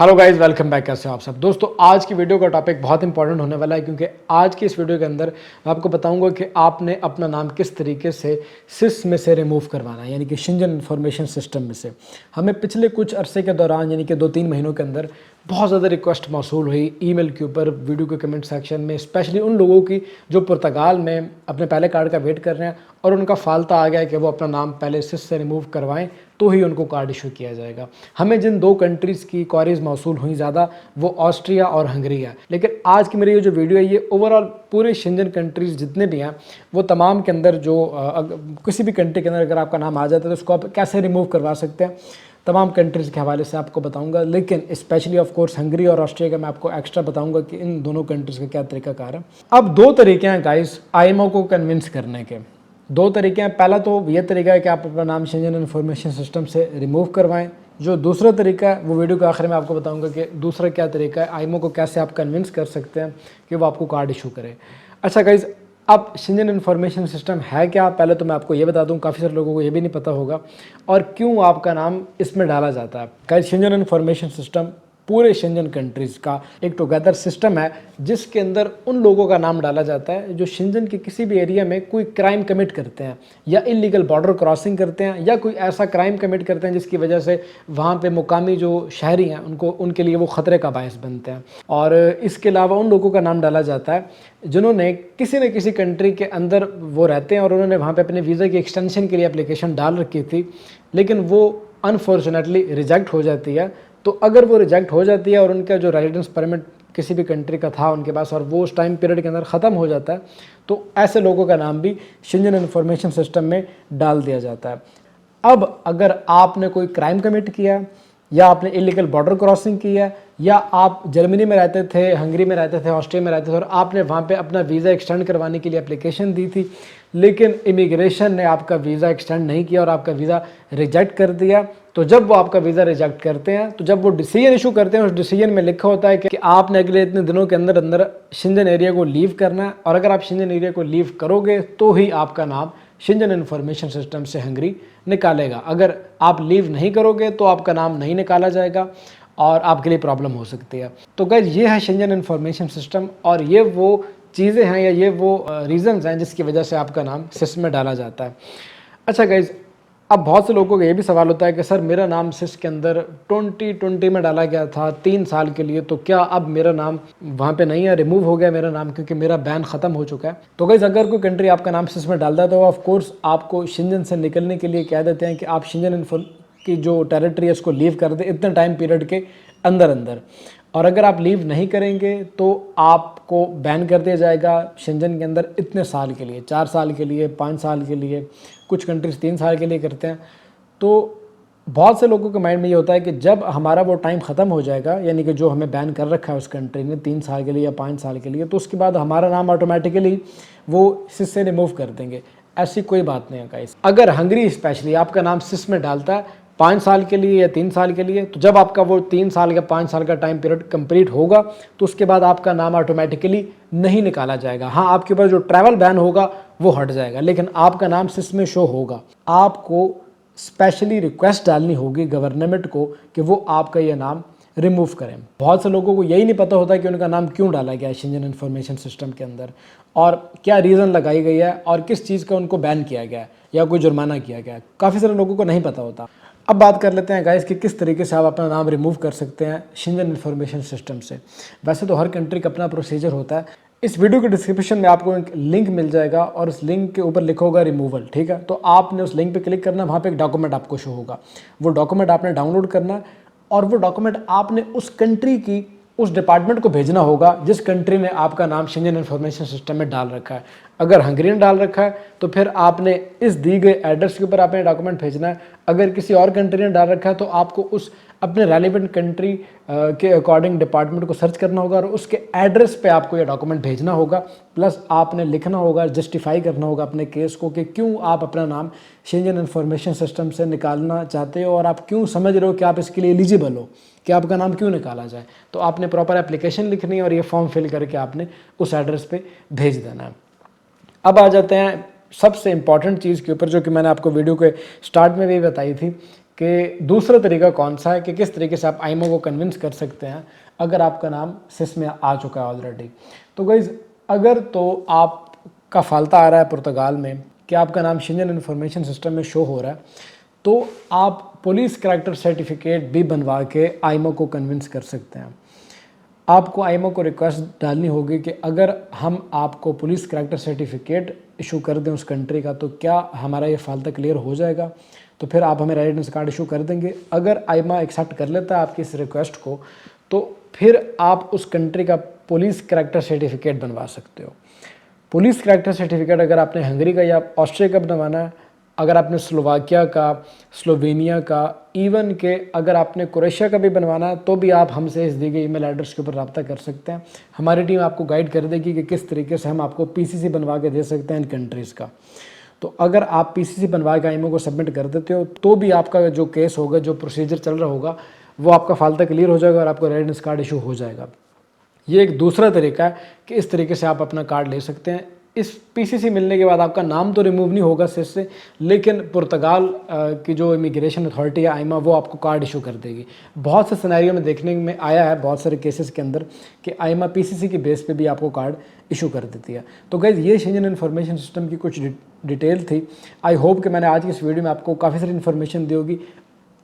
Hello guys, welcome back. कैसे हो आप सब दोस्तों। आज की वीडियो का टॉपिक बहुत इंपॉर्टेंट होने वाला है क्योंकि आज की इस वीडियो के अंदर मैं आपको बताऊंगा कि आपने अपना नाम किस तरीके से सिस में से रिमूव करवाना है, यानी कि शिंजन इन्फॉर्मेशन सिस्टम में से। हमें पिछले कुछ अरसे के दौरान यानी कि 2-3 महीनों के अंदर बहुत ज़्यादा रिक्वेस्ट मौसूल हुई ईमेल के ऊपर, वीडियो के कमेंट सेक्शन में, स्पेशली उन लोगों की जो पुर्तगाल में अपने पहले कार्ड का वेट कर रहे हैं और उनका फालता आ गया है कि वो अपना नाम पहले सिस से रिमूव करवाएं तो ही उनको कार्ड इशू किया जाएगा। हमें जिन 2 कंट्रीज़ की क्वारीज मौसूल हुई ज़्यादा वो ऑस्ट्रिया और हंगरी है, लेकिन आज की मेरी ये जो वीडियो है ये ओवरऑल पूरे शिंजन कंट्रीज़ जितने भी हैं वो तमाम के अंदर जो किसी भी कंट्री के अंदर अगर आपका नाम आ जाता है तो उसको आप कैसे रिमूव करवा सकते हैं, तमाम कंट्रीज़ के हवाले से आपको बताऊंगा। लेकिन स्पेशली ऑफ कोर्स हंगरी और ऑस्ट्रिया का मैं आपको एक्स्ट्रा बताऊंगा कि इन दोनों कंट्रीज़ का क्या तरीकाकार है। अब 2 तरीके हैं गाइस आईएमओ को कन्विंस करने के। 2 तरीके हैं। पहला तो ये तरीका है कि आप अपना नाम शिंजन इन्फॉर्मेशन सिस्टम से रिमूव करवाएं। जो दूसरा तरीका है वो वीडियो के आखिर में आपको बताऊंगा कि दूसरा क्या तरीका है, आईएमओ को कैसे आप कन्विंस कर सकते हैं कि वो आपको कार्ड इशू करे। अच्छा गाइज, अब शिंजन इन्फॉर्मेशन सिस्टम है क्या, पहले तो मैं आपको ये बता दूं, काफ़ी सारे लोगों को ये भी नहीं पता होगा, और क्यों आपका नाम इसमें डाला जाता है। गाइज, शिंजन इन्फॉर्मेशन सिस्टम पूरे शिंजन कंट्रीज़ का एक टुगेदर सिस्टम है जिसके अंदर उन लोगों का नाम डाला जाता है जो शिंजन के किसी भी एरिया में कोई क्राइम कमिट करते हैं या इलीगल बॉर्डर क्रॉसिंग करते हैं या कोई ऐसा क्राइम कमिट करते हैं जिसकी वजह से वहाँ पे मुकामी जो शहरी हैं उनके लिए वो ख़तरे का बायस बनते हैं। और इसके अलावा उन लोगों का नाम डाला जाता है जिन्होंने किसी न किसी कंट्री के अंदर वो रहते हैं और उन्होंने वहाँ पर अपने वीज़ा की एक्सटेंशन के लिए एप्लीकेशन डाल रखी थी, लेकिन वो अनफॉर्चुनेटली रिजेक्ट हो जाती है। तो अगर वो रिजेक्ट हो जाती है और उनका जो रेजिडेंस परमिट किसी भी कंट्री का था उनके पास और वो उस टाइम पीरियड के अंदर ख़त्म हो जाता है, तो ऐसे लोगों का नाम भी शिंजन इन्फॉर्मेशन सिस्टम में डाल दिया जाता है। अब अगर आपने कोई क्राइम कमिट किया या आपने इलीगल बॉर्डर क्रॉसिंग किया या आप जर्मनी में रहते थे, हंगरी में रहते थे, ऑस्ट्रिया में रहते थे और आपने वहाँ पे अपना वीज़ा एक्सटेंड करवाने के लिए एप्लीकेशन दी थी, लेकिन इमिग्रेशन ने आपका वीज़ा एक्सटेंड नहीं किया और आपका वीज़ा रिजेक्ट कर दिया, तो जब वो आपका वीज़ा रिजेक्ट करते हैं तो जब वो डिसीजन इशू करते हैं उस डिसीजन में लिखा होता है कि आपने अगले इतने दिनों के अंदर अंदर शिंजन एरिया को लीव करना है, और अगर आप शिंजन एरिया को लीव करोगे तो ही आपका नाम शिंजन इन्फॉर्मेशन सिस्टम से हंगरी निकालेगा। अगर आप लीव नहीं करोगे तो आपका नाम नहीं निकाला जाएगा और आपके लिए प्रॉब्लम हो सकती है। तो गाइस, ये है शिंजन इन्फॉर्मेशन सिस्टम और ये वो चीज़ें हैं या ये वो रीज़न्स हैं जिसकी वजह से आपका नाम सिस में डाला जाता है। अच्छा गाइस, अब बहुत से लोगों को ये भी सवाल होता है कि सर मेरा नाम सिस के अंदर 2020 में डाला गया था 3 साल के लिए, तो क्या अब मेरा नाम वहाँ पे नहीं है, रिमूव हो गया मेरा नाम क्योंकि मेरा बैन ख़त्म हो चुका है। तो गाइस, अगर कोई कंट्री आपका नाम सिस में डालता है तो ऑफ कोर्स आपको शिंजन से निकलने के लिए कह देते हैं कि आप शिंजन की जो टेरिटरी है उसको लीव कर दें इतने टाइम पीरियड के अंदर अंदर, और अगर आप लीव नहीं करेंगे तो आपको बैन कर दिया जाएगा शिंजन के अंदर इतने साल के लिए, 4 साल के लिए, 5 साल के लिए, कुछ कंट्रीज 3 साल के लिए करते हैं। तो बहुत से लोगों के माइंड में ये होता है कि जब हमारा वो टाइम ख़त्म हो जाएगा, यानी कि जो हमें बैन कर रखा है उस कंट्री ने 3 साल के लिए या 5 साल के लिए, तो उसके बाद हमारा नाम ऑटोमेटिकली वो सिस से रिमूव कर देंगे। ऐसी कोई बात नहीं है गाइस। अगर हंगरी स्पेशली आपका नाम सिस में डालता है 5 साल के लिए या 3 साल के लिए, तो जब आपका वो 3 साल या 5 साल का टाइम पीरियड कंप्लीट होगा तो उसके बाद आपका नाम ऑटोमेटिकली नहीं निकाला जाएगा। हाँ, आपके ऊपर जो ट्रैवल बैन होगा वो हट जाएगा, लेकिन आपका नाम सिस में शो होगा। आपको स्पेशली रिक्वेस्ट डालनी होगी गवर्नमेंट को कि वो आपका ये नाम रिमूव करें। बहुत से लोगों को यही नहीं पता होता कि उनका नाम क्यों डाला गया है शिंजन इन्फॉर्मेशन सिस्टम के अंदर और क्या रीज़न लगाई गई है और किस चीज़ का उनको बैन किया गया है या कोई जुर्माना किया गया है। काफ़ी सारे लोगों को नहीं पता होता। अब बात कर लेते हैं गाइस कि किस तरीके से आप अपना नाम रिमूव कर सकते हैं शिंजन इन्फॉर्मेशन सिस्टम से। वैसे तो हर कंट्री का अपना प्रोसीजर होता है। इस वीडियो के डिस्क्रिप्शन में आपको एक लिंक मिल जाएगा और उस लिंक के ऊपर लिखा होगा रिमूवल, ठीक है। तो आपने उस लिंक पे क्लिक करना, वहाँ पे एक डॉक्यूमेंट आपको शो होगा, वो डॉक्यूमेंट आपने डाउनलोड करना और वो डॉक्यूमेंट आपने उस कंट्री की उस डिपार्टमेंट को भेजना होगा जिस कंट्री ने आपका नाम शिंजन इन्फॉर्मेशन सिस्टम में डाल रखा है। अगर हंगरी ने डाल रखा है तो फिर आपने इस दी गए एड्रेस के ऊपर आपने डॉक्यूमेंट भेजना है। अगर किसी और कंट्री ने डाल रखा है तो आपको उस अपने रेलिवेंट कंट्री के अकॉर्डिंग डिपार्टमेंट को सर्च करना होगा और उसके एड्रेस पे आपको ये डॉक्यूमेंट भेजना होगा। प्लस आपने लिखना होगा, जस्टिफाई करना होगा अपने केस को कि क्यों आप अपना नाम शिंजन इन्फॉर्मेशन सिस्टम से निकालना चाहते हो और आप क्यों समझ रहे हो कि आप इसके लिए एलिजिबल हो, कि आपका नाम क्यों निकाला जाए। तो आपने प्रॉपर एप्लीकेशन लिखनी है और ये फॉर्म फिल करके आपने उस एड्रेस पे भेज देना है। अब आ जाते हैं सबसे इम्पॉर्टेंट चीज़ के ऊपर जो कि मैंने आपको वीडियो के स्टार्ट में भी बताई थी कि दूसरा तरीका कौन सा है कि किस तरीके से आप आईएमओ को कन्विंस कर सकते हैं अगर आपका नाम सिस में आ चुका है ऑलरेडी। तो गाइज, अगर तो आपका फाल्ता आ रहा है पुर्तगाल में कि आपका नाम शेंजन इन्फॉर्मेशन सिस्टम में शो हो रहा है, तो आप पुलिस करैक्टर सर्टिफिकेट भी बनवा के आईएमओ को कन्विंस कर सकते हैं। आपको आईएमओ को रिक्वेस्ट डालनी होगी कि अगर हम आपको पुलिस करैक्टर सर्टिफिकेट इशू कर दें उस कंट्री का, तो क्या हमारा ये फाल्ता क्लियर हो जाएगा? तो फिर आप हमें रेजिडेंस कार्ड इशू कर देंगे। अगर आईएमओ एक्सेप्ट कर लेता है आपकी इस रिक्वेस्ट को, तो फिर आप उस कंट्री का पुलिस करैक्टर सर्टिफिकेट बनवा सकते हो। पुलिस करैक्टर सर्टिफिकेट अगर आपने हंगरी का या ऑस्ट्रिया का बनवाना है, अगर आपने स्लोवाकिया का, स्लोवेनिया का, इवन के अगर आपने क्रोएशिया का भी बनवाना है, तो भी आप हमसे इस दी गई ईमेल एड्रेस के ऊपर रब्ता कर सकते हैं। हमारी टीम आपको गाइड कर देगी कि किस तरीके से हम आपको पीसीसी बनवा के दे सकते हैं इन कंट्रीज़ का। तो अगर आप पीसीसी बनवा के आईएमओ को सबमिट कर देते हो, तो भी आपका जो केस होगा, जो प्रोसीजर चल रहा होगा, वो आपका फाल्ता क्लियर हो जाएगा और आपको रेजिडेंस कार्ड इशू हो जाएगा। ये एक दूसरा तरीका है कि इस तरीके से आप अपना कार्ड ले सकते हैं। इस पीसीसी मिलने के बाद आपका नाम तो रिमूव नहीं होगा सिस से, लेकिन पुर्तगाल की जो इमिग्रेशन अथॉरिटी है आईमा, वो आपको कार्ड इशू कर देगी। बहुत से सिनेरियो में देखने में आया है, बहुत सारे केसेस के अंदर, कि आईमा पीसीसी की बेस पे भी आपको कार्ड इशू कर देती है। तो गाइस, ये शेंजन इन्फॉर्मेशन सिस्टम की कुछ डिटेल थी। आई होप कि मैंने आज की इस वीडियो में आपको काफ़ी सारी इन्फॉर्मेशन दी होगी।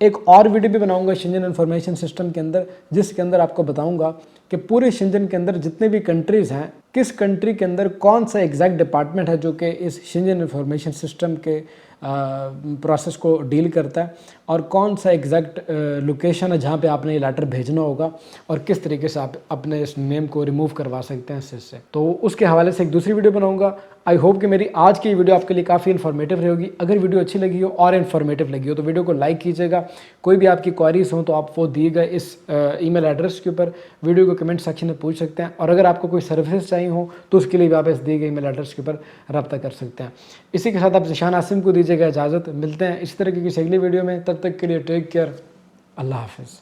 एक और वीडियो भी बनाऊंगा शेंजन इन्फॉर्मेशन सिस्टम के अंदर, जिसके अंदर आपको बताऊंगा कि पूरे शेंजन के अंदर जितने भी कंट्रीज़ हैं, किस कंट्री के अंदर कौन सा एग्जैक्ट डिपार्टमेंट है जो कि इस शेंजन इन्फॉर्मेशन सिस्टम के प्रोसेस को डील करता है, और कौन सा एग्जैक्ट लोकेशन है जहाँ पे आपने ये लेटर भेजना होगा, और किस तरीके से आप अपने इस नेम को रिमूव करवा सकते हैं सिस से। तो उसके हवाले से एक दूसरी वीडियो बनाऊंगा। आई होप कि मेरी आज की वीडियो आपके लिए काफ़ी इन्फॉर्मेटिव रहेगी। अगर वीडियो अच्छी लगी हो और इन्फॉर्मेटिव लगी हो तो वीडियो को लाइक कीजिएगा। कोई भी आपकी क्वारीज हो तो आप वो दिए गए इस ईमेल एड्रेस के ऊपर वीडियो को कमेंट सेक्शन में पूछ सकते हैं, और अगर आपको कोई सर्विस चाहिए हो तो उसके लिए भी आप इस दिए गए ईमेल एड्रेस के ऊपर रब्ता कर सकते हैं। इसी के साथ आप ज़िशान आसिम को दीजिएगा इजाज़त। मिलते हैं इस तरह की किसी अगली वीडियो में, तब तक के लिए टेक केयर, अल्लाह हाफिज़।